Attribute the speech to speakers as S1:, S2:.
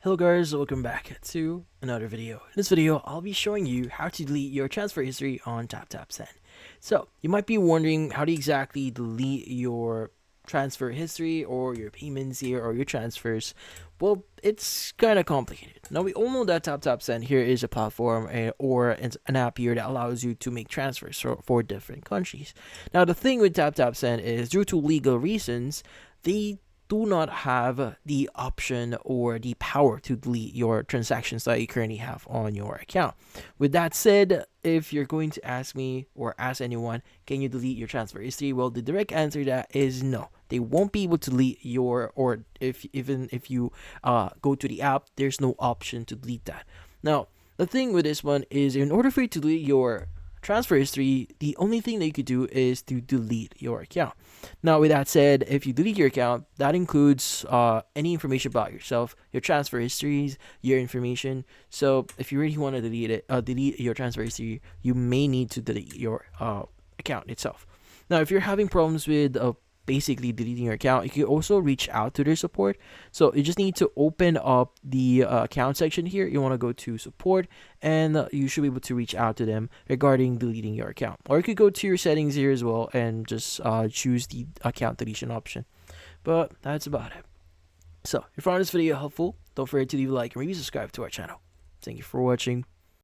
S1: Hello guys, welcome back to another video. In this video, I'll be showing you how to delete your transfer history on TapTap Send. So, you might be wondering how to exactly delete your transfer history or your payments here or your transfers. Well, it's kind of complicated. Now, we all know that TapTap Send here is a platform or an app here that allows you to make transfers for different countries. Now, the thing with TapTap Send is due to legal reasons, they do not have the option or the power to delete your transactions that you currently have on your account. With that said, if you're going to ask me or ask anyone, can you delete your transfer history? Well, the direct answer to that is no. They won't be able to delete your, or even if you go to the app, there's no option to delete that. Now, the thing with this one is, in order for you to delete your transfer history, the only thing that you could do is to delete your account. Now, with that said, if you delete your account, that includes any information about yourself, your transfer histories, your information. So, if you really want to delete your transfer history, you may need to delete your account itself. Now, if you're having problems with basically deleting your account, you can also reach out to their support. So you just need to open up the account section here. You want to go to support, and you should be able to reach out to them regarding deleting your account. Or you could go to your settings here as well and just choose the account deletion option. But that's about it. So if you found this video helpful, don't forget to leave a like and maybe subscribe to our channel. Thank you for watching.